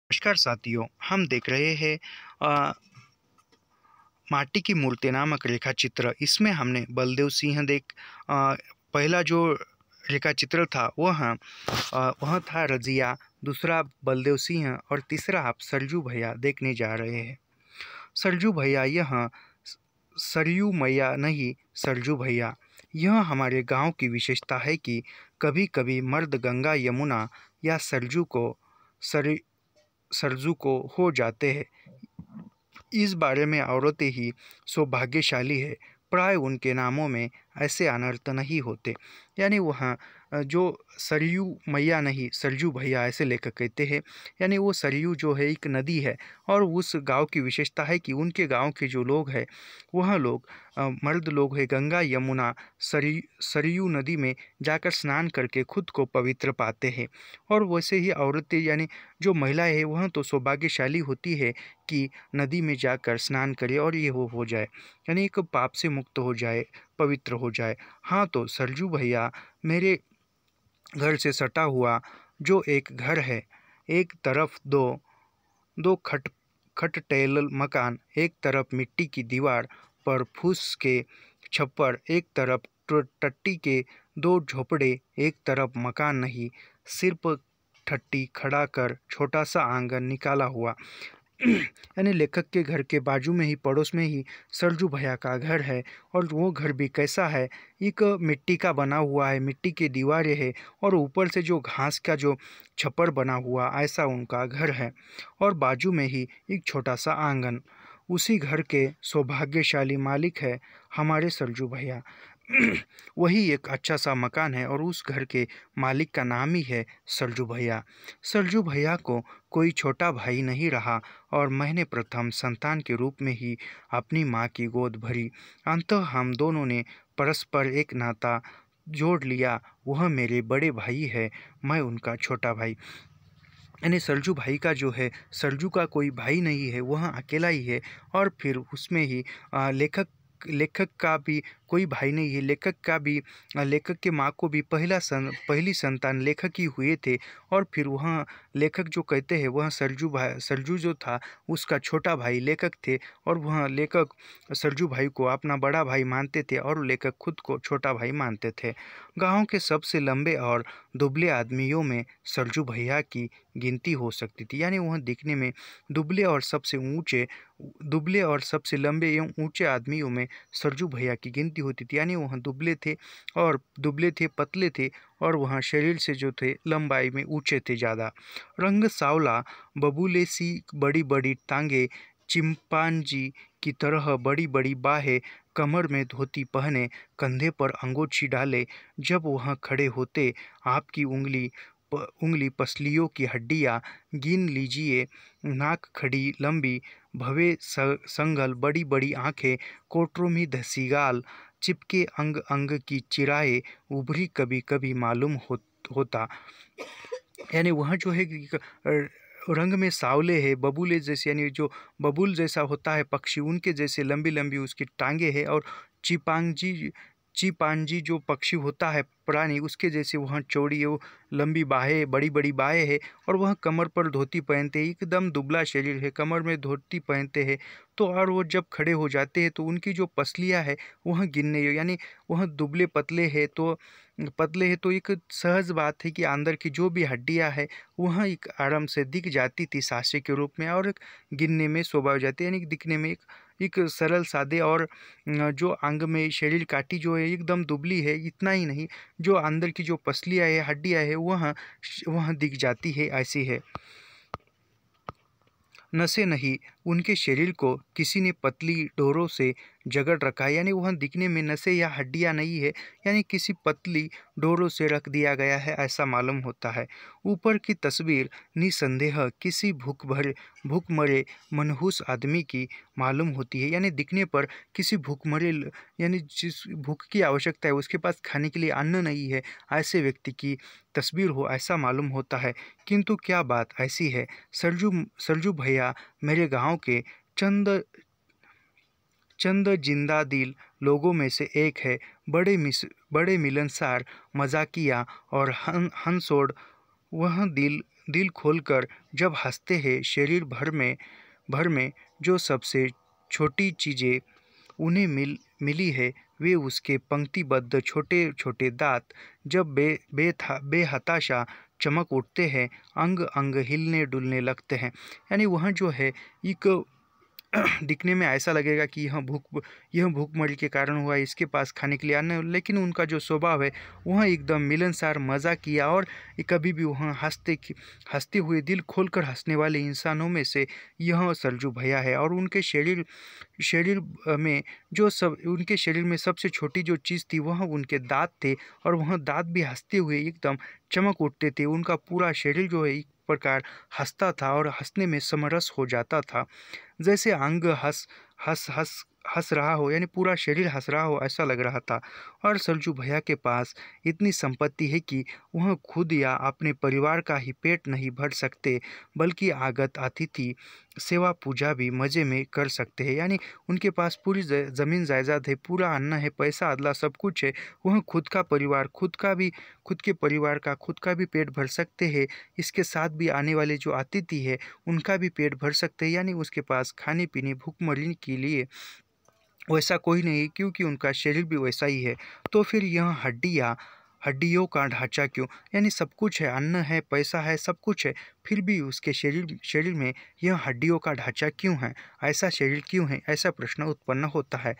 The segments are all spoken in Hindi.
नमस्कार साथियों, हम देख रहे हैं अ, माटी की मूर्ति नामक रेखा चित्र। इसमें हमने बलदेव सिंह पहला जो रेखा चित्र था वह था रजिया, दूसरा बलदेव सिंह और तीसरा आप सरजू भैया देखने जा रहे हैं। सरजू भैया यह सरयू मैया नहीं, सरजू भैया। यह हमारे गांव की विशेषता है कि कभी कभी मर्द गंगा यमुना या सर सरजू को हो जाते हैं। इस बारे में औरतें ही सौभाग्यशाली है। प्राय उनके नामों में ऐसे अनर्थ नहीं होते। यानी वह जो सरयू मैया नहीं सरजू भैया ऐसे लेकर कहते हैं। यानी वो सरयू जो है एक नदी है और उस गांव की विशेषता है कि उनके गांव के जो लोग हैं वह लोग मर्द लोग हैं गंगा यमुना सरयू नदी में जाकर स्नान करके खुद को पवित्र पाते हैं। और वैसे ही औरतें यानी जो महिलाएं हैं वह तो सौभाग्यशाली होती है कि नदी में जाकर स्नान करे और ये वो हो जाए, यानी एक पाप से मुक्त हो जाए, पवित्र हो जाए। हाँ, तो सरजू भैया मेरे घर से सटा हुआ जो एक घर है, एक तरफ दो दो खट टेल मकान, एक तरफ मिट्टी की दीवार पर फूस के छप्पर, एक तरफ टट्टी के दो झोपड़े, एक तरफ मकान नहीं सिर्फ ठट्टी खड़ा कर छोटा सा आंगन निकाला हुआ। यानी लेखक के घर के बाजू में ही पड़ोस में ही सरजू भैया का घर है। और वो घर भी कैसा है, एक मिट्टी का बना हुआ है, मिट्टी की दीवारें है और ऊपर से जो घास का जो छप्पर बना हुआ ऐसा उनका घर है। और बाजू में ही एक छोटा सा आंगन। उसी घर के सौभाग्यशाली मालिक है हमारे सरजू भैया। वही एक अच्छा सा मकान है और उस घर के मालिक का नाम ही है सरजू भैया। सरजू भैया को कोई छोटा भाई नहीं रहा और मैंने प्रथम संतान के रूप में ही अपनी माँ की गोद भरी। अंततः हम दोनों ने परस्पर एक नाता जोड़ लिया। वह मेरे बड़े भाई है, मैं उनका छोटा भाई। यानी सरजू भाई का जो है, सरजू का कोई भाई नहीं है, वह अकेला ही है। और फिर उसमें ही लेखक का भी कोई भाई नहीं है। लेखक के माँ को भी पहली संतान लेखक ही हुए थे। और फिर वह लेखक जो कहते हैं वह सरजू जो था उसका छोटा भाई लेखक थे। और वह लेखक सरजू भाई को अपना बड़ा भाई मानते थे और लेखक खुद को छोटा भाई मानते थे। गांव के सबसे लंबे और दुबले आदमियों में सरजू भैया की गिनती हो सकती थी। यानी वह दिखने में दुबले और सबसे लंबे एवं ऊंचे आदमियों में सरजू भैया की गिनती होती थी। यानी वह दुबले थे, पतले थे और वह शरीर से जो थे लंबाई में ऊंचे थे ज़्यादा। रंग सावला, बबूले सी बड़ी बड़ी टांगे, चिंपांजी की तरह बड़ी बड़ी बाहें, कमर में धोती पहने, कंधे पर अंगोछी डाले। जब वह खड़े होते आपकी उंगली पसलियों की हड्डियाँ गिन लीजिए। नाक खड़ी लंबी, भवे संगल, बड़ी बड़ी आँखें, कोटरों धसी गाल, चिपके अंग अंग की चिराए उभरी कभी कभी मालूम होता। यानी वह जो है कि रंग में सावले है, बबूले जैसे, यानी जो बबूल जैसा होता है पक्षी उनके जैसे लंबी लंबी उसकी टांगे है। और चिपांजी जो पक्षी होता है प्राणी उसके जैसे वह चौड़ी वो लंबी बाहें, बड़ी बड़ी बाहें है। और वह कमर पर धोती पहनते हैं, एकदम दुबला शरीर है, कमर में धोती पहनते हैं। तो और वो जब खड़े हो जाते हैं तो उनकी जो पसलियाँ है वह गिनने, यानी वह दुबले पतले है तो एक सहज बात है कि अंदर की जो भी हड्डियाँ है वह एक आराम से दिख जाती थी साँचे के रूप में और एक गिनने में शोभा हो जाती है। यानी दिखने में एक सरल सादे। और जो अंग में शरीर काटी जो है एकदम दुबली है, इतना ही नहीं जो अंदर की जो पसलियाँ है हड्डियाँ है वह दिख जाती है, ऐसी है। नसें नहीं, उनके शरीर को किसी ने पतली डोरों से जकड़ रखा है। यानी वह दिखने में नसें या हड्डियां नहीं है, यानी किसी पतली डोरों से रख दिया गया है ऐसा मालूम होता है। ऊपर की तस्वीर निसंदेह किसी भूखमरे मनहूस आदमी की मालूम होती है। यानी दिखने पर किसी भूखमरे, यानी जिस भूख की आवश्यकता है उसके पास खाने के लिए अन्न नहीं है ऐसे व्यक्ति की तस्वीर हो ऐसा मालूम होता है। किंतु क्या बात ऐसी है, सरजू भैया मेरे गांव के चंद जिंदा दिल लोगों में से एक है। बड़े मिलनसार, मजाकिया और हंसोड़। वह दिल खोलकर जब हंसते हैं, शरीर भर में जो सबसे छोटी चीज़ें उन्हें मिली है, वे उसके पंक्तिबद्ध छोटे छोटे दांत जब बेहताशा चमक उठते हैं, अंग अंग हिलने डुलने लगते हैं। यानी वह जो है एक दिखने में ऐसा लगेगा कि यह भूखमरी के कारण हुआ, इसके पास खाने के लिए अन्न है, लेकिन उनका जो स्वभाव है वह एकदम मिलनसार, मज़ा किया और कभी भी वह हंसते हुए दिल खोलकर हंसने वाले इंसानों में से यह सरजू भैया है। और उनके शरीर शरीर में उनके शरीर में सबसे छोटी जो चीज़ थी वह उनके दांत थे, और वह दांत भी हंसते हुए एकदम चमक उठते थे। उनका पूरा शरीर जो है एक प्रकार हंसता था और हंसने में समरस हो जाता था, जैसे अंग हंस हंस हंस हंस रहा हो, यानी पूरा शरीर हंस रहा हो ऐसा लग रहा था। और सरजू भैया के पास इतनी संपत्ति है कि वह खुद या अपने परिवार का ही पेट नहीं भर सकते, बल्कि आगत अतिथि सेवा पूजा भी मज़े में कर सकते हैं। यानी उनके पास पूरी ज़मीन जायदाद है, पूरा अन्न है, पैसा अदला सब कुछ है। वह खुद के परिवार का खुद का भी पेट भर सकते हैं, इसके साथ भी आने वाले जो अतिथि है उनका भी पेट भर सकते हैं। यानी उसके पास खाने पीने भूखमरी के लिए वैसा कोई नहीं, क्योंकि उनका शरीर भी वैसा ही है। तो फिर यह हड्डियों का ढांचा क्यों? यानी सब कुछ है, अन्न है, पैसा है, सब कुछ है, फिर भी उसके शरीर में यह हड्डियों का ढांचा क्यों है? ऐसा शरीर क्यों है? ऐसा प्रश्न उत्पन्न होता है।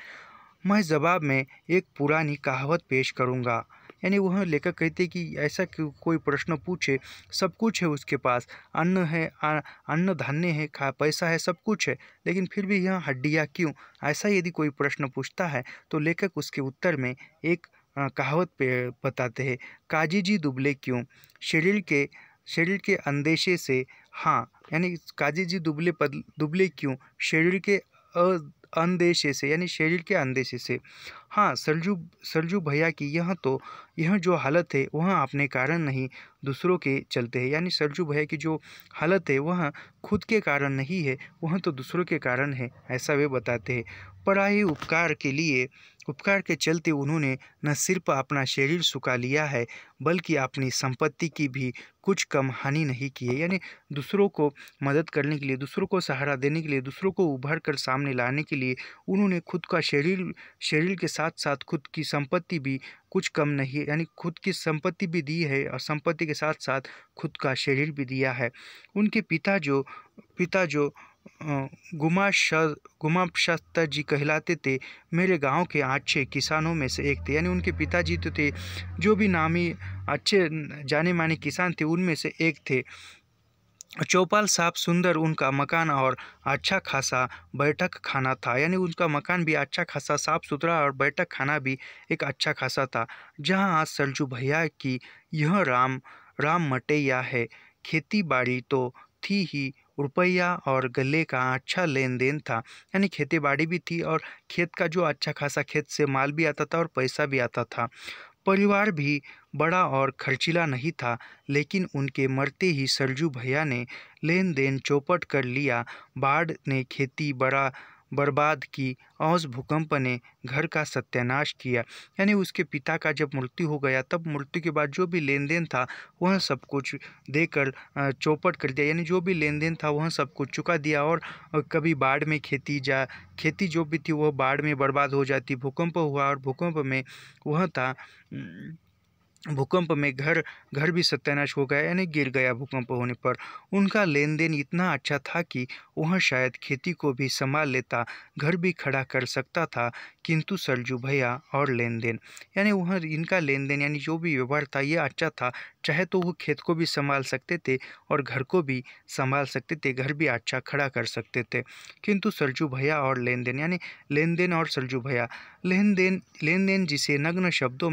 मैं जवाब में एक पुरानी कहावत पेश करूँगा। यानी वह लेखक कहते कि ऐसा कोई प्रश्न पूछे, सब कुछ है उसके पास, अन्न है, अन्न धान्य है, पैसा है, सब कुछ है, लेकिन फिर भी यह हड्डियाँ क्यों? ऐसा यदि कोई प्रश्न पूछता है तो लेखक उसके उत्तर में एक कहावत पे बताते हैं, काजी जी दुबले क्यों? शरीर के अंदेशे से। हाँ, यानी काजी जी दुबले क्यों? शरीर के अंदेशे से, यानी शरीर के अंदेशे से। हाँ, सरजू भैया की यह जो हालत है वह अपने कारण नहीं, दूसरों के चलते है। यानी सरजू भैया की जो हालत है वह खुद के कारण नहीं है, वह तो दूसरों के कारण है, ऐसा वे बताते हैं। पराये उपकार के चलते उन्होंने न सिर्फ अपना शरीर सुखा लिया है, बल्कि अपनी संपत्ति की भी कुछ कम हानि नहीं की है। यानी दूसरों को मदद करने के लिए, दूसरों को सहारा देने के लिए, दूसरों को उभर कर सामने लाने के लिए उन्होंने खुद का शरीर के साथ साथ खुद की संपत्ति भी कुछ कम नहीं है, यानी खुद की संपत्ति भी दी है और संपत्ति के साथ साथ खुद का शरीर भी दिया है। उनके पिता जो गुमाशस्ता जी कहलाते थे, मेरे गांव के अच्छे किसानों में से एक थे। यानी उनके पिताजी तो थे जो भी नामी अच्छे जाने माने किसान थे उनमें से एक थे। चौपाल साफ सुंदर उनका मकान और अच्छा खासा बैठक खाना था। यानी उनका मकान भी अच्छा खासा साफ सुथरा और बैठक खाना भी एक अच्छा खासा था। जहां आज सरजू भैया की यह राम मटैया है। खेती बाड़ी तो थी ही, रुपया और गले का अच्छा लेन देन था। यानी खेती बाड़ी भी थी और खेत का जो अच्छा खासा खेत से माल भी आता था और पैसा भी आता था। परिवार भी बड़ा और खर्चीला नहीं था, लेकिन उनके मरते ही सरजू भैया ने लेन देन चौपट कर लिया। बाढ़ ने खेती बर्बाद की, और भूकंप ने घर का सत्यानाश किया। यानी उसके पिता का जब मृत्यु हो गया, तब मृत्यु के बाद जो भी लेन देन था वह सब कुछ देकर चौपट कर दिया। यानी जो भी लेन देन था वह सब कुछ चुका दिया, और कभी बाढ़ में खेती जो भी थी वह बाढ़ में बर्बाद हो जाती। भूकंप हुआ और भूकंप में घर भी सत्यानाश हो गया, यानी गिर गया भूकंप होने पर। उनका लेन देन इतना अच्छा था कि वह शायद खेती को भी संभाल लेता, घर भी खड़ा कर सकता था। किंतु सरजू भैया और लेन देन, यानी वह इनका लेन देन यानी जो भी व्यवहार था ये अच्छा था। चाहे तो वो खेत को भी संभाल सकते थे और घर को भी संभाल सकते थे, घर भी अच्छा खड़ा कर सकते थे। किंतु सरजू भैया और लेन देन, यानी लेन देन और सरजू भैया। लेन देन जिसे नग्न शब्दों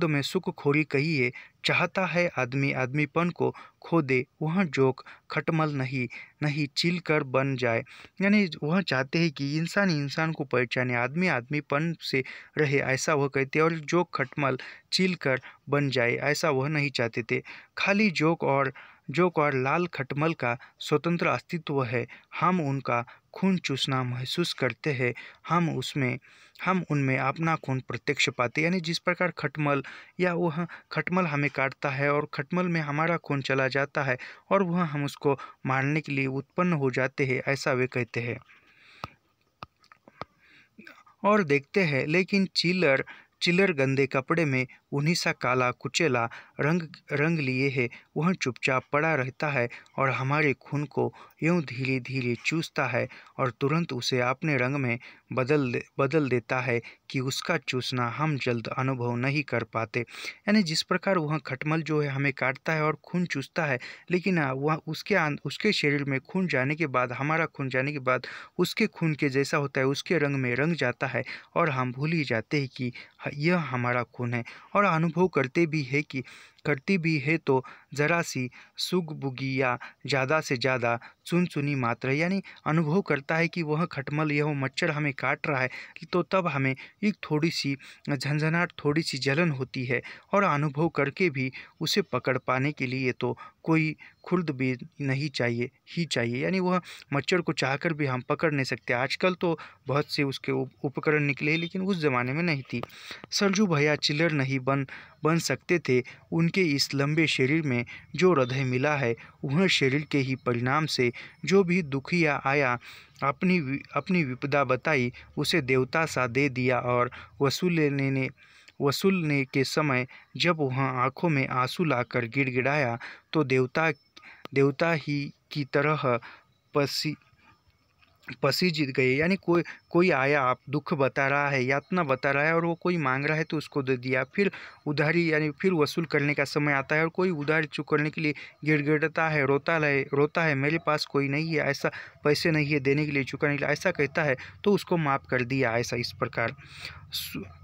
में सुखखोरी कही है। चाहता है आदमी आदमीपन को खो दे, वह जोक खटमल नहीं चिल कर बन जाए। यानी वह चाहते हैं कि इंसान को पहचाने, आदमी आदमीपन से रहे, ऐसा वह कहते हैं। और जोक खटमल चिल कर बन जाए, ऐसा वह नहीं चाहते थे। खाली जोक और जोंक और लाल खटमल का स्वतंत्र अस्तित्व है। हम उनका खून चूसना महसूस करते हैं, हम उनमें अपना खून प्रत्यक्ष पाते। यानी जिस प्रकार खटमल या वह खटमल हमें काटता है और खटमल में हमारा खून चला जाता है और वह हम उसको मारने के लिए उत्पन्न हो जाते हैं, ऐसा वे कहते हैं। और देखते हैं, लेकिन चिलर गंदे कपड़े में उन्हीं सा काला कुचेला रंग लिए है। वह चुपचाप पड़ा रहता है और हमारे खून को यूं धीरे धीरे चूसता है और तुरंत उसे अपने रंग में बदल देता है कि उसका चूसना हम जल्द अनुभव नहीं कर पाते। यानी जिस प्रकार वह खटमल जो है हमें काटता है और खून चूसता है, लेकिन वह उसके शरीर में खून जाने के बाद, हमारा खून जाने के बाद उसके खून के जैसा होता है, उसके रंग में रंग जाता है और हम भूल ही जाते हैं कि यह हमारा खून है। और अनुभव करती भी है तो ज़रा सी सुगबुगी या ज़्यादा से ज़्यादा चुनचुनी मात्रा। यानी अनुभव करता है कि वह खटमल, यह मच्छर हमें काट रहा है, तो तब हमें एक थोड़ी सी झंझनाहट, थोड़ी सी जलन होती है। और अनुभव करके भी उसे पकड़ पाने के लिए तो कोई खुर्द भी नहीं चाहिए। यानी वह मच्छर को चाहकर भी हम पकड़ नहीं सकते। आजकल तो बहुत से उसके उपकरण निकले, लेकिन उस ज़माने में नहीं थी। सरजू भैया चिल्लर नहीं बन सकते थे। उनके इस लंबे शरीर में जो हृदय मिला है, वह शरीर के ही परिणाम से जो भी दुखिया आया, अपनी विपदा बताई, उसे देवता सा दे दिया। और वसूलने के समय जब वह आंखों में आंसू लाकर गिड़गिड़ाया, तो देवता ही की तरह पसीज गए। यानी कोई आया, आप दुख बता रहा है, यातना बता रहा है, और वो कोई मांग रहा है तो उसको दे दिया। फिर उधारी यानी फिर वसूल करने का समय आता है और कोई उधारी चुकाने के लिए गिड़गिड़ाता है, रोता है, मेरे पास कोई नहीं है, ऐसा पैसे नहीं है देने के लिए, चुकाने के लिए, ऐसा कहता है तो उसको माफ़ कर दिया। ऐसा इस प्रकार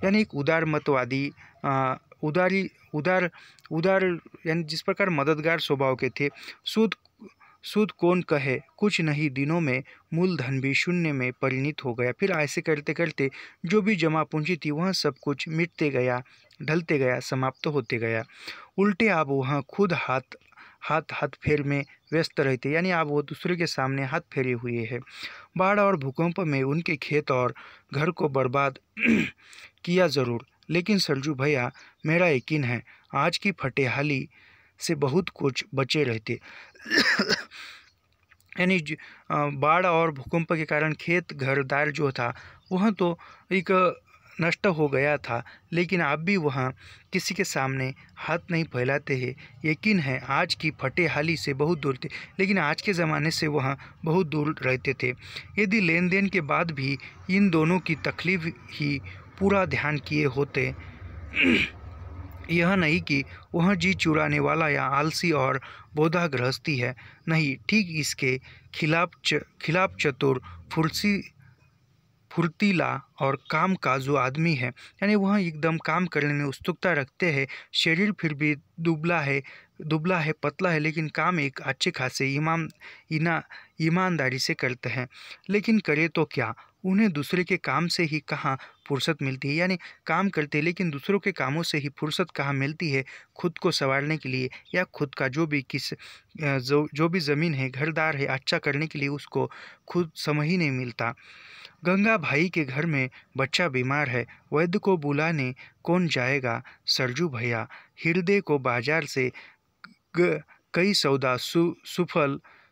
यानी एक उदारमतवादी, उदार यानी जिस प्रकार मददगार स्वभाव के थे। सूद कौन कहे, कुछ नहीं दिनों में मूलधन भी शून्य में परिणित हो गया। फिर ऐसे करते करते जो भी जमा पूंजी थी वह सब कुछ मिटते गया, ढलते गया, समाप्त होते गया। उल्टे अब वह खुद हाथ फेर में व्यस्त रहते। यानी अब वो दूसरे के सामने हाथ फेरे हुए हैं। बाढ़ और भूकंप में उनके खेत और घर को बर्बाद किया ज़रूर, लेकिन सरजू भैया, मेरा यकीन है आज की फटेहाली से बहुत कुछ बचे रहते। यानी बाढ़ और भूकंप के कारण खेत घरदार जो था वह तो एक नष्ट हो गया था, लेकिन अब भी वह किसी के सामने हाथ नहीं फैलाते हैं। यकीन है आज की फटेहाली से बहुत दूर थे, लेकिन आज के ज़माने से वह बहुत दूर रहते थे। यदि लेन देन के बाद भी इन दोनों की तकलीफ ही पूरा ध्यान किए होते, यह नहीं कि वह जी चुराने वाला या आलसी और बोधा गृहस्थी है, नहीं, ठीक इसके खिलाफ चतुर, फुर्तीला और काम काजू आदमी है। यानी वह एकदम काम करने में उत्सुकता रखते हैं। शरीर फिर भी दुबला है, पतला है, लेकिन काम एक अच्छे खासे ईमानदारी से करते हैं। लेकिन करे तो क्या, उन्हें दूसरे के काम से ही कहाँ फुर्सत मिलती है। यानी काम करते, लेकिन दूसरों के कामों से ही फुर्सत कहाँ मिलती है खुद को संवारने के लिए, या खुद का जो भी ज़मीन है, घरदार है, अच्छा करने के लिए उसको खुद समय ही नहीं मिलता। गंगा भाई के घर में बच्चा बीमार है, वैद्य को बुलाने कौन जाएगा। सरजू भैया, हृदय को बाजार से कई सौदा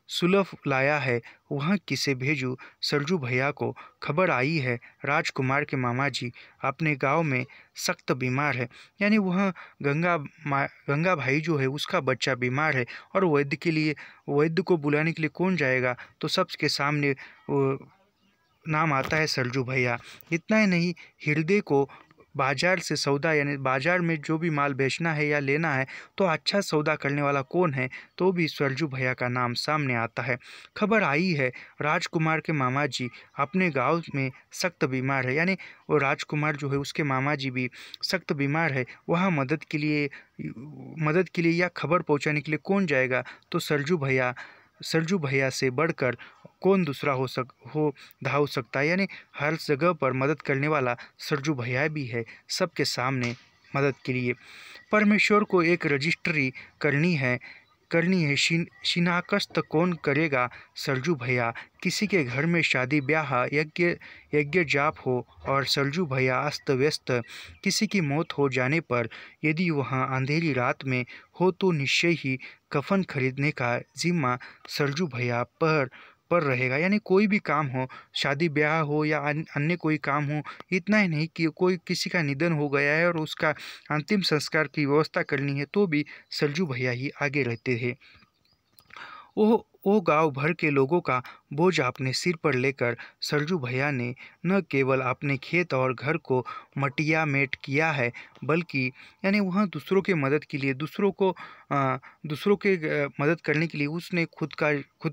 सुलभ लाया है, वहाँ किसे भेजूँ। सरजू भैया को खबर आई है राजकुमार के मामा जी अपने गांव में सख्त बीमार है। यानी वह गंगा भाई जो है उसका बच्चा बीमार है और वैद्य को बुलाने के लिए कौन जाएगा, तो सबके सामने नाम आता है सरजू भैया। इतना ही नहीं, हृदय को बाजार से सौदा, यानी बाजार में जो भी माल बेचना है या लेना है तो अच्छा सौदा करने वाला कौन है, तो भी सरजू भैया का नाम सामने आता है। खबर आई है राजकुमार के मामा जी अपने गांव में सख्त बीमार है। यानी वो राजकुमार जो है उसके मामा जी भी सख्त बीमार है, वहाँ मदद के लिए या खबर पहुँचाने के लिए कौन जाएगा, तो सरजू भैया से बढ़कर कौन दूसरा धाव सकता है। यानी हर जगह पर मदद करने वाला सरजू भैया भी है सबके सामने मदद के लिए। परमेश्वर को एक रजिस्ट्री करनी है, करनी है शिनाख्त कौन करेगा सरजू भैया। किसी के घर में शादी ब्याह यज्ञ यज्ञ जाप हो और सरजू भैया अस्त व्यस्त। किसी की मौत हो जाने पर यदि वहाँ अंधेरी रात में हो तो निश्चय ही कफन खरीदने का जिम्मा सरजू भैया पर रहेगा। यानी कोई भी काम हो, शादी ब्याह हो या अन्य कोई काम हो, इतना ही नहीं कि कोई किसी का निधन हो गया है और उसका अंतिम संस्कार की व्यवस्था करनी है तो भी सरजू भैया ही आगे रहते थे। वो गांव भर के लोगों का बोझ अपने सिर पर लेकर सरजू भैया ने न केवल अपने खेत और घर को मटिया मेट किया है, बल्कि यानी वहाँ दूसरों के मदद के लिए दूसरों के मदद करने के लिए उसने खुद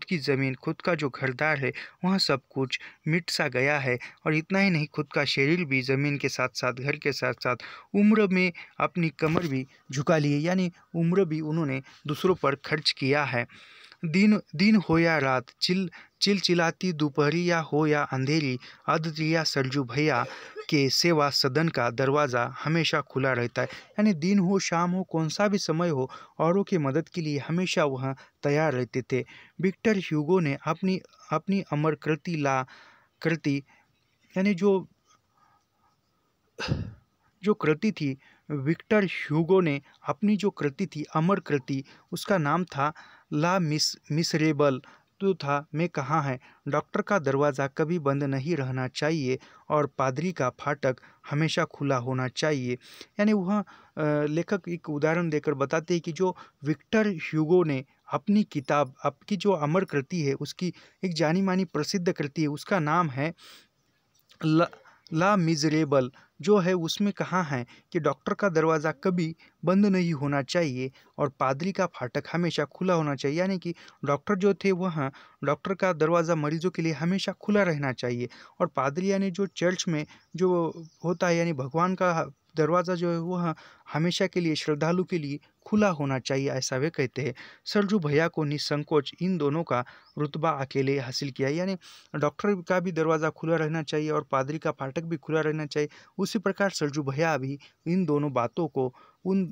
की ज़मीन, खुद का जो घरदार है वहाँ सब कुछ मिट सा गया है। और इतना ही नहीं, खुद का शरीर भी ज़मीन के साथ साथ, घर के साथ साथ उम्र में अपनी कमर भी झुका ली है। यानी उम्र भी उन्होंने दूसरों पर खर्च किया है। दिन हो या रात, चिलचिलाती दोपहरिया हो या अंधेरी, अद्वितीय सरजू भैया के सेवा सदन का दरवाज़ा हमेशा खुला रहता है। यानी दिन हो, शाम हो, कौन सा भी समय हो, औरों की मदद के लिए हमेशा वह तैयार रहते थे। विक्टर ह्यूगो ने अपनी अमर कृति यानी जो कृति थी, विक्टर ह्यूगो ने अपनी जो कृति थी, अमर कृति, उसका नाम था ला मिसरेबल तो था मैं कहाँ है। डॉक्टर का दरवाज़ा कभी बंद नहीं रहना चाहिए और पादरी का फाटक हमेशा खुला होना चाहिए। यानी वह लेखक एक उदाहरण देकर बताते हैं कि जो विक्टर ह्यूगो ने अपनी किताब, आपकी जो अमर कृति है, उसकी एक जानी मानी प्रसिद्ध कृति है, उसका नाम है ला मिजरेबल। जो है उसमें कहाँ है कि डॉक्टर का दरवाज़ा कभी बंद नहीं होना चाहिए और पादरी का फाटक हमेशा खुला होना चाहिए। यानी कि डॉक्टर जो थे वहाँ, डॉक्टर का दरवाज़ा मरीजों के लिए हमेशा खुला रहना चाहिए और पादरी यानी जो चर्च में जो होता है, यानी भगवान का दरवाज़ा जो है वह हमेशा के लिए श्रद्धालु के लिए खुला होना चाहिए, ऐसा वे कहते हैं। सरजू भैया को निसंकोच इन दोनों का रुतबा अकेले हासिल किया। यानी डॉक्टर का भी दरवाज़ा खुला रहना चाहिए और पादरी का फाटक भी खुला रहना चाहिए। उसी प्रकार सरजू भैया भी उन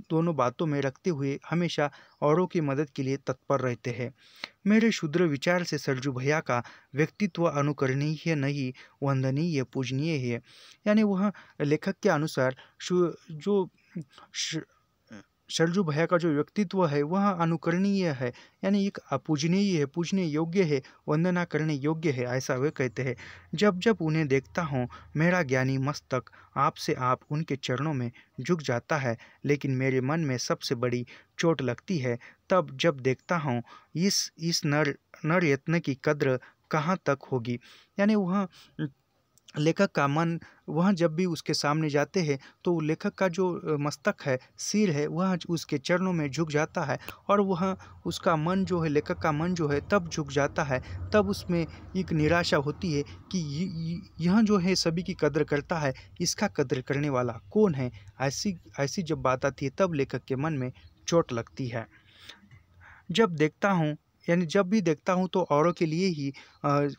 दोनों बातों में रखते हुए हमेशा औरों की मदद के लिए तत्पर रहते हैं। मेरे क्षुद्र विचार से सरजू भैया का व्यक्तित्व अनुकरणीय नहीं, वंदनीय, पूजनीय है। यानी वह लेखक के अनुसार सरजू भैया का जो व्यक्तित्व है वह अनुकरणीय है, यानी एक पूजनीय है, पूजने योग्य है, वंदना करने योग्य है, ऐसा वे कहते हैं। जब जब उन्हें देखता हूँ मेरा ज्ञानी मस्तक आपसे आप उनके चरणों में झुक जाता है, लेकिन मेरे मन में सबसे बड़ी चोट लगती है तब जब देखता हूँ इस नर यत्न की कद्र कहाँ तक होगी। यानी वह लेखक का मन, वह जब भी उसके सामने जाते हैं तो लेखक का जो मस्तक है, सिर है, वह उसके चरणों में झुक जाता है और वह उसका मन जो है, लेखक का मन जो है तब झुक जाता है। तब उसमें एक निराशा होती है कि यह जो है सभी की कद्र करता है, इसका कद्र करने वाला कौन है। ऐसी जब बात आती है तब लेखक के मन में चोट लगती है। जब भी देखता हूँ तो औरों के लिए ही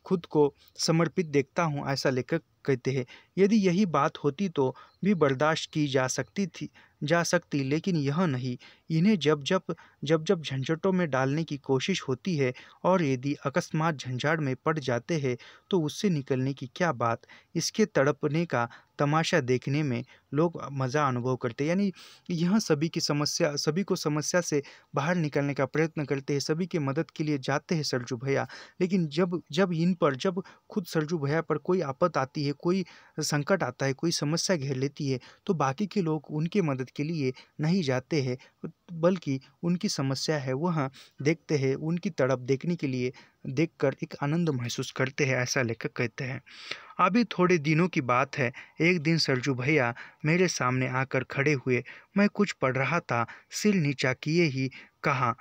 खुद को समर्पित देखता हूँ, ऐसा लेखक कहते हैं। यदि यही बात होती तो भी बर्दाश्त की जा सकती, लेकिन यह नहीं। इन्हें जब जब झंझटों में डालने की कोशिश होती है और यदि अकस्मात झंझाड़ में पड़ जाते हैं तो उससे निकलने की क्या बात। इसके तड़पने का तमाशा देखने में लोग मज़ा अनुभव करते हैं। यानी यह सभी को समस्या से बाहर निकलने का प्रयत्न करते हैं, सभी की मदद के लिए जाते हैं सरजू भैया। लेकिन जब खुद सरजू भैया पर कोई आफत आती है, कोई संकट आता है, कोई समस्या घेर लेती है तो बाकी के लोग उनके मदद के लिए नहीं जाते हैं, बल्कि उनकी समस्या है वह देखते हैं, उनकी तड़प देखने के लिए देखकर एक आनंद महसूस करते हैं, ऐसा लेखक कहते हैं। अभी थोड़े दिनों की बात है, एक दिन सरजू भैया मेरे सामने आकर खड़े हुए। मैं कुछ पढ़ रहा था, सिर नीचा किए ही कहा,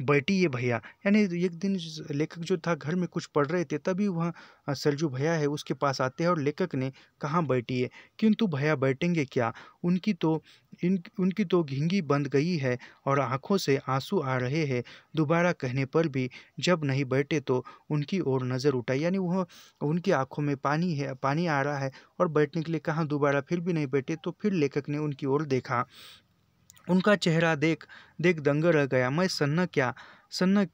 बैठिए भैया। यानी एक दिन लेखक जो था घर में कुछ पढ़ रहे थे, तभी वह सरजू भैया है उसके पास आते हैं और लेखक ने कहा बैठिए। किंतु भैया बैठेंगे क्या, उनकी तो घिंगी बंद गई है और आंखों से आंसू आ रहे हैं। दोबारा कहने पर भी जब नहीं बैठे तो उनकी ओर नज़र उठाई। यानी वह उनकी आंखों में पानी आ रहा है और बैठने के लिए कहा, दोबारा फिर भी नहीं बैठे। तो फिर लेखक ने उनकी ओर देखा, उनका चेहरा देख दंग रह गया। मैं सन्न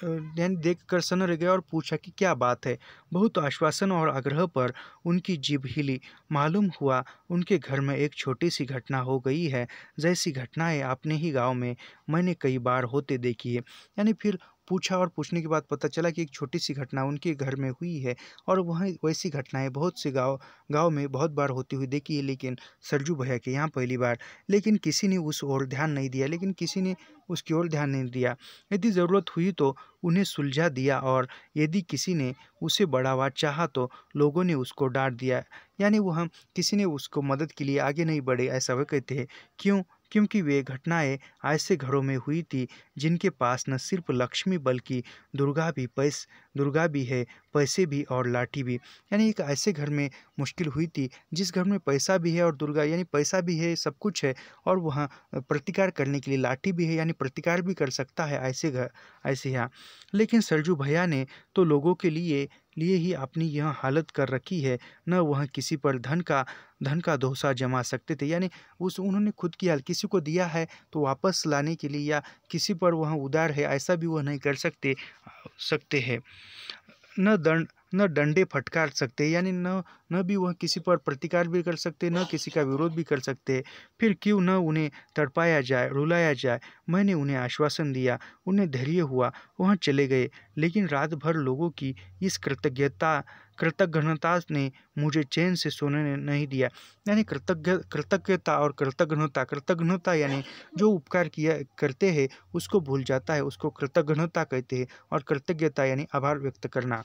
यानी देखकर सन्न रह गया और पूछा कि क्या बात है। बहुत आश्वासन और आग्रह पर उनकी जीभ हिली। मालूम हुआ उनके घर में एक छोटी सी घटना हो गई है, जैसी घटनाएं अपने ही गांव में मैंने कई बार होते देखी है। यानी फिर पूछा और पूछने के बाद पता चला कि एक छोटी सी घटना उनके घर में हुई है और वह वैसी घटनाएं बहुत से गांव गांव में बहुत बार होती हुई देखी है, लेकिन सरजू भैया के यहाँ पहली बार। लेकिन किसी ने उस ओर ध्यान नहीं दिया, लेकिन किसी ने उसकी ओर ध्यान नहीं दिया। यदि ज़रूरत हुई तो उन्हें सुलझा दिया और यदि किसी ने उसे बढ़ावा चाहा तो लोगों ने उसको डांट दिया। यानी वह किसी ने उसको मदद के लिए आगे नहीं बढ़े, ऐसा वह कहते हैं। क्यों? क्योंकि वे घटनाएं ऐसे घरों में हुई थी जिनके पास न सिर्फ लक्ष्मी बल्कि दुर्गा भी है, पैसे भी और लाठी भी। यानी एक ऐसे घर में मुश्किल हुई थी जिस घर में पैसा भी है और दुर्गा यानी पैसा भी है, सब कुछ है, और वहाँ प्रतिकार करने के लिए लाठी भी है, यानी प्रतिकार भी कर सकता है ऐसे घर ऐसे यहाँ। लेकिन सरजू भैया ने तो लोगों के लिए लिए ही अपनी यह हालत कर रखी है। न वह किसी पर धन का दोसा जमा सकते थे, यानी उस उन्होंने खुद की हाल किसी को दिया है तो वापस लाने के लिए, या किसी पर वह उदार है ऐसा भी वह नहीं कर सकते हैं। न डंडे फटकार सकते, यानी न भी वह किसी पर प्रतिकार भी कर सकते, न किसी का विरोध भी कर सकते। फिर क्यों न उन्हें तड़पाया जाए, रुलाया जाए। मैंने उन्हें आश्वासन दिया, उन्हें धैर्य हुआ, वहाँ चले गए। लेकिन रात भर लोगों की इस कृतज्ञता ने मुझे चैन से सोने नहीं दिया। यानी कृतज्ञता और कृतज्ञता यानी जो उपकार किया करते हैं उसको भूल जाता है, उसको कृतज्ञता कहते हैं। और कृतज्ञता यानी आभार व्यक्त करना,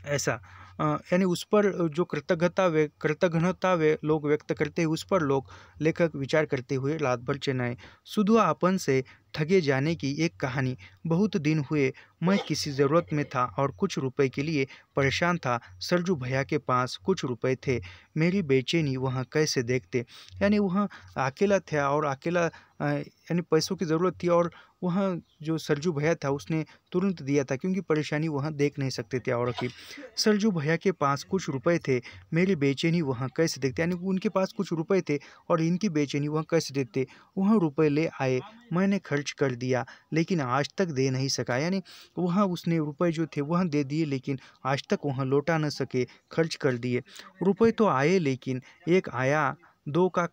ऐसा यानी उस पर जो कृतज्ञता वे लोग व्यक्त करते हैं, उस पर लोग लेखक विचार करते हुए रात भर चेनाए। सुधुआ अपन से ठगे जाने की एक कहानी। बहुत दिन हुए मैं किसी ज़रूरत में था और कुछ रुपए के लिए परेशान था। सरजू भैया के पास कुछ रुपए थे। मेरी बेचैनी वहाँ कैसे देखते। यानी वहाँ अकेला था और अकेला यानी पैसों की ज़रूरत थी, और वहाँ जो सरजू भैया था उसने तुरंत दिया था, क्योंकि परेशानी वहाँ देख नहीं सकते थे और की। सरजू भैया के पास कुछ रुपए थे, मेरी बेचैनी वहाँ कैसे देखते। यानी उनके पास कुछ रुपए थे और इनकी बेचैनी वहाँ कैसे देखते। वहाँ रुपए ले आए, मैंने खर्च कर दिया, लेकिन आज तक दे नहीं सका। यानी वहाँ उसने रुपए जो थे वहाँ दे दिए, लेकिन आज तक वहाँ लौटा न सके, खर्च कर दिए। रुपए तो आए, लेकिन एक आया, दो का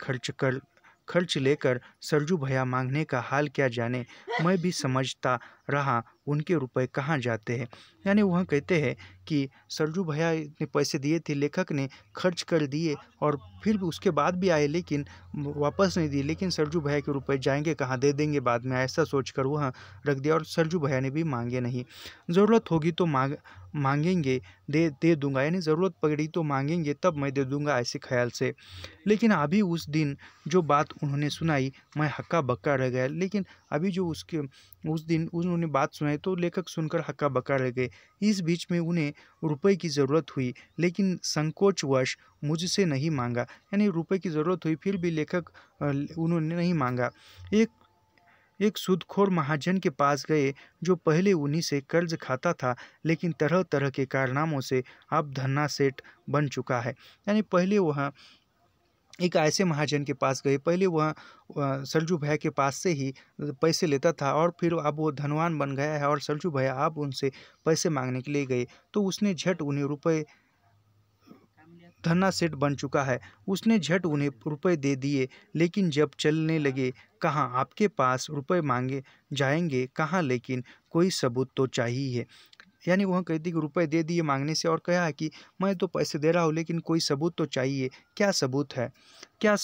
खर्च लेकर सरजू भैया मांगने का हाल क्या जाने। मैं भी समझता रहा उनके रुपए कहाँ जाते हैं। यानी वह कहते हैं कि सरजू भैया ने पैसे दिए थे, लेखक ने खर्च कर दिए और फिर भी उसके बाद भी आए, लेकिन वापस नहीं दिए। लेकिन सरजू भैया के रुपए जाएंगे कहाँ, दे देंगे बाद में, ऐसा सोचकर वह रख दिया। और सरजू भैया ने भी मांगे नहीं। ज़रूरत होगी तो मांगेंगे, दे दूंगा, यानी ज़रूरत पड़ी तो मांगेंगे तब मैं दे दूंगा, ऐसे ख्याल से। लेकिन अभी उस दिन जो बात उन्होंने सुनाई, मैं हक्का बक्का रह गया। लेकिन अभी जो उस दिन उन्होंने बात सुनाई तो लेखक सुनकर हक्का बक्का रह गए। इस बीच में उन्हें रुपए की ज़रूरत हुई, लेकिन संकोचवश मुझसे नहीं मांगा। यानी रुपए की ज़रूरत हुई फिर भी लेखक उन्होंने नहीं मांगा। एक सूदखोर महाजन के पास गए जो पहले उन्हीं से कर्ज खाता था, लेकिन तरह तरह के कारनामों से अब धन्ना सेठ बन चुका है। यानी पहले वह एक ऐसे महाजन के पास गए, पहले वह सरजू भैया के पास से ही पैसे लेता था और फिर अब वो धनवान बन गया है और सरजू भैया अब उनसे पैसे मांगने के लिए गए तो उसने झट उन्हें रुपए, धन्ना सेठ बन चुका है, उसने झट उन्हें रुपए दे दिए। लेकिन जब चलने लगे, कहाँ आपके पास रुपए मांगे जाएंगे कहाँ, लेकिन कोई सबूत तो चाहिए। यानी वह कहती कि रुपए दे दिए मांगने से, और कहा कि मैं तो पैसे दे रहा हूँ लेकिन कोई सबूत तो चाहिए। क्या सबूत है? क्या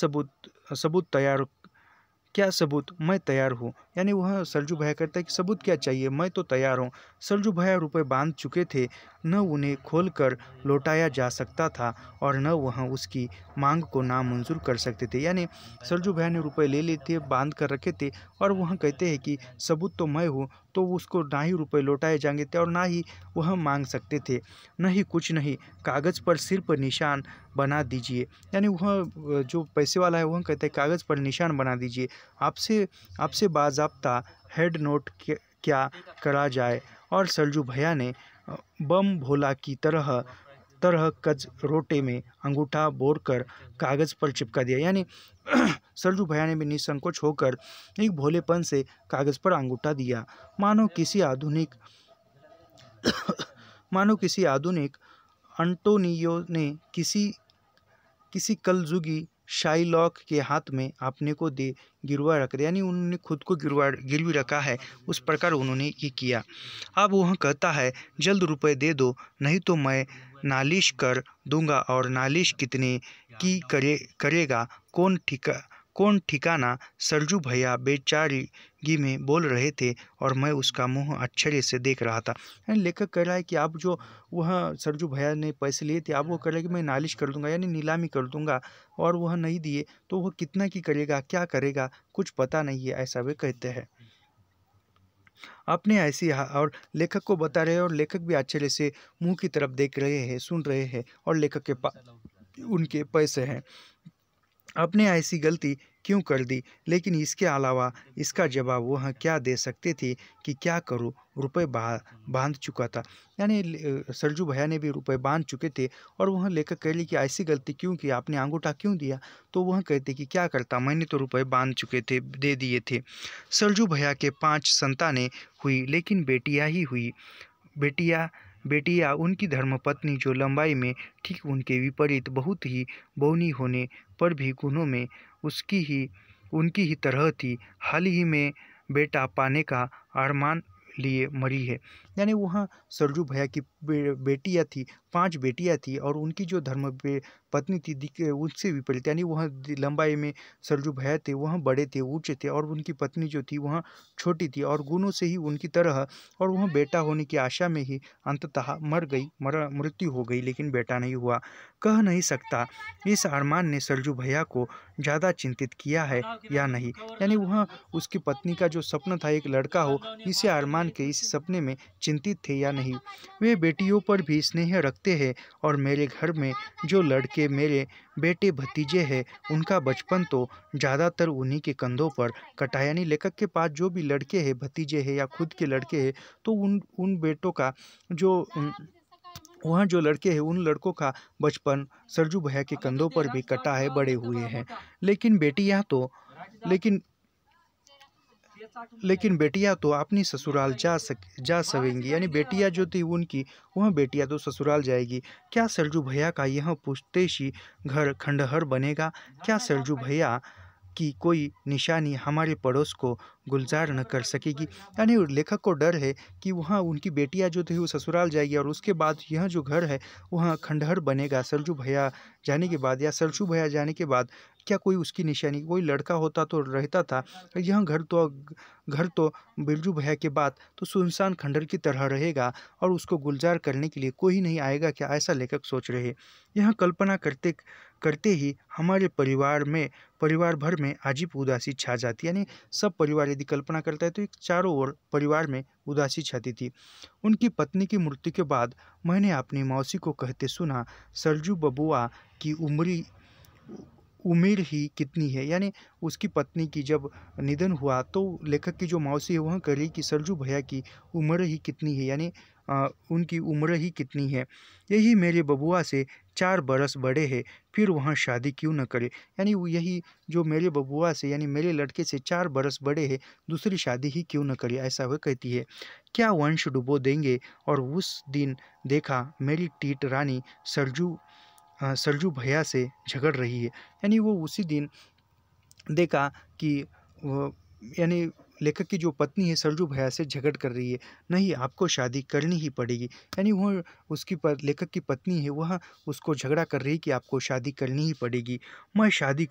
सबूत? मैं तैयार हूँ। यानी वह सरजू भैया कहता है कि सबूत क्या चाहिए, मैं तो तैयार हूँ। सरजू भैया रुपए बांध चुके थे, न उन्हें खोलकर लौटाया जा सकता था और न वह उसकी मांग को नामंजूर कर सकते थे। यानी सरजू भैया ने रुपए ले लिए थे, बांध कर रखे थे, और वह कहते हैं कि सबूत तो मैं हूँ, तो उसको ना ही रुपए लौटाए जाएंगे थे और ना ही वह मांग सकते थे। नहीं, कुछ नहीं, कागज़ पर सिर्फ निशान बना दीजिए। यानी वह जो पैसे वाला है वह कहते हैं कागज़ पर निशान बना दीजिए। आपसे बाज़ाब्ता हेड नोट क्या करा जाए। और सरजू भैया ने बम भोला की तरह तरह कज रोटे में अंगूठा बोरकर कागज पर चिपका दिया। यानी सरजू भैया ने भी निसंकोच होकर एक भोलेपन से कागज पर अंगूठा दिया, मानो किसी आधुनिक अंटोनियो ने किसी कलजुगी शाइलॉक के हाथ में अपने को दे गिरवा रख दिया। यानी उन्होंने खुद को गिरवी रखा है, उस प्रकार उन्होंने ये किया। अब वह कहता है, जल्द रुपए दे दो, नहीं तो मैं नालिश कर दूंगा। और नालिश कितने की करेगा कौन ठिकाना। सरजू भैया बेचारगी में बोल रहे थे और मैं उसका मुंह अक्षरे से देख रहा था। यानी लेखक कह रहा है कि आप जो वह सरजू भैया ने पैसे लिए थे, आप वो कह रहे हैं कि मैं नालिश कर दूंगा, यानी नीलामी कर दूंगा, और वह नहीं दिए तो वह कितना की करेगा, क्या करेगा, कुछ पता नहीं है, ऐसा वे कहते हैं। अपने ऐसी और लेखक को बता रहे हैं, और लेखक भी आश्चर्य से मुंह की तरफ देख रहे हैं, सुन रहे हैं, और लेखक के पास उनके पैसे हैं। आपने ऐसी गलती क्यों कर दी? लेकिन इसके अलावा इसका जवाब वह क्या दे सकते थे कि क्या करूं, रुपए बांध चुका था। यानी सरजू भैया ने भी रुपए बांध चुके थे, और वह लेकर कह ली कि ऐसी गलती क्यों की, आपने अंगूठा क्यों दिया? तो वह कहते कि क्या करता, मैंने तो रुपए बांध चुके थे, दे दिए थे। सरजू भैया के 5 संतानें हुई, लेकिन बेटियां ही हुई। बेटियां उनकी धर्मपत्नी, जो लंबाई में ठीक उनके विपरीत बहुत ही बौनी होने पर भी गुणों में उनकी ही तरह थी, हाल ही में बेटा पाने का अरमान लिए मरी है। यानी वहाँ सरजू भैया की बेटियाँ थी, 5 बेटियाँ थी, और उनकी जो पत्नी थी उससे विपरीत, यानी वह लंबाई में सरजू भैया थे, वह बड़े थे, ऊंचे थे, और उनकी पत्नी जो थी वह छोटी थी, और गुणों से ही उनकी तरह, और वह बेटा होने की आशा में ही अंततः मृत्यु हो गई, लेकिन बेटा नहीं हुआ। कह नहीं सकता इस अरमान ने सरजू भैया को ज़्यादा चिंतित किया है या नहीं। यानी वह उसकी पत्नी का जो सपना था एक लड़का हो, इसे अरमान के इस सपने में चिंतित थे या नहीं। वे बेटियों पर भी स्नेह रखते हैं, और मेरे घर में जो लड़के मेरे बेटे भतीजे हैं, उनका बचपन तो ज़्यादातर उन्हीं के कंधों पर कटा। यानी लेखक के पास जो भी लड़के हैं, भतीजे हैं या खुद के लड़के हैं, तो उन बेटों का जो वहाँ जो लड़के हैं, उन लड़कों का बचपन सरजू भैया के कंधों पर भी कटा है, बड़े हुए हैं। लेकिन बेटियां तो अपनी ससुराल जा सकेंगी। यानी बेटियां जो थी उनकी, वह बेटियां तो ससुराल जाएगी। क्या सरजू भैया का यह पुश्तैषी घर खंडहर बनेगा? क्या सरजू भैया की कोई निशानी हमारे पड़ोस को गुलजार न कर सकेगी? यानी लेखक को डर है कि वहाँ उनकी बेटियां जो थी वो ससुराल जाएगी, और उसके बाद यह जो घर है वह खंडहर बनेगा सरजू भैया जाने के बाद, या सरजू भैया जाने के बाद क्या कोई उसकी निशानी, कोई लड़का होता तो रहता था। यह घर तो बिरजू भैया के बाद तो सुनसान खंडहर की तरह रहेगा, और उसको गुलजार करने के लिए कोई नहीं आएगा क्या? ऐसा लेखक सोच रहे। यह कल्पना करते ही हमारे परिवार भर में अजीब उदासी छा जाती। यानी सब परिवार यदि कल्पना करता है तो एक चारों ओर परिवार में उदासी छाती थी। उनकी पत्नी की मृत्यु के बाद मैंने अपनी मौसी को कहते सुना, सरजू बबुआ की उम्र ही कितनी है? यानी उसकी पत्नी की जब निधन हुआ तो लेखक की जो मौसी है वह कह रही कि सरजू भैया की उम्र ही कितनी है, यानी उनकी उम्र ही कितनी है, यही मेरे बबुआ से 4 बरस बड़े हैं, फिर वह शादी क्यों न करे? यानी यही जो मेरे बबुआ से, यानी मेरे लड़के से 4 बरस बड़े हैं, दूसरी शादी ही क्यों न करे? ऐसा वह कहती है। क्या वंश डुबो देंगे? और उस दिन देखा मेरी टीट रानी सरजू भैया से झगड़ रही है। यानी वो उसी दिन देखा कि यानी लेखक की जो पत्नी है सरजू भैया से झगड़ कर रही है, नहीं आपको शादी करनी ही पड़ेगी। यानी वह लेखक की पत्नी है, वह उसको झगड़ा कर रही कि आपको शादी करनी ही पड़ेगी। मैं शादी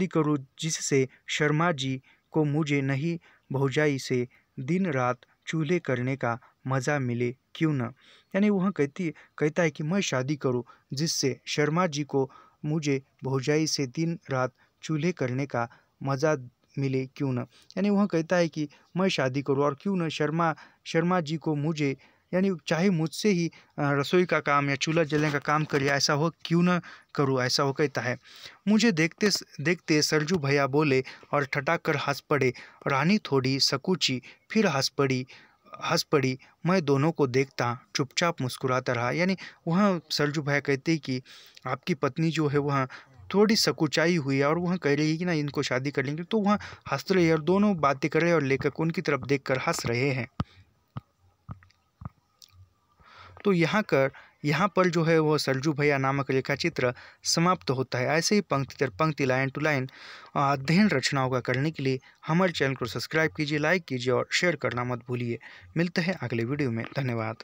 करूँ जिससे शर्मा जी को मुझे नहीं भौजाई से दिन रात चूल्हे करने का मज़ा मिले, क्यों न? यानी वह कहता है कि मैं शादी करूं जिससे शर्मा जी को मुझे भौजाई से दिन रात चूल्हे करने का मज़ा मिले, क्यों न? यानी वह कहता है कि मैं शादी करूं, और क्यों न शर्मा जी को मुझे, यानी चाहे मुझसे ही रसोई का काम या चूल्हा जलने का काम करे, ऐसा हो क्यों न करूं, ऐसा वो कहता है। मुझे देखते देखते सरजू भैया बोले और ठठाकर हंस पड़े। रानी थोड़ी सकुची, फिर हंस पड़ी। हंस पड़ी। मैं दोनों को देखता चुपचाप मुस्कुराता रहा। यानी वहाँ सरजू भैया कहते हैं कि आपकी पत्नी जो है वह थोड़ी सकुचाई हुई है और वह कह रही है कि ना इनको शादी कर लेंगे, तो वहाँ हंस रही है और दोनों बातें कर रहे हैं और लेखक उनकी तरफ देखकर हंस रहे हैं। तो यहाँ पर जो है वो सरजू भैया नामक रेखा चित्र समाप्त होता है। ऐसे ही पंक्ति दर पंक्ति, लाइन टू लाइन अध्ययन रचनाओं का करने के लिए हमारे चैनल को सब्सक्राइब कीजिए, लाइक कीजिए और शेयर करना मत भूलिए। मिलते हैं अगले वीडियो में। धन्यवाद।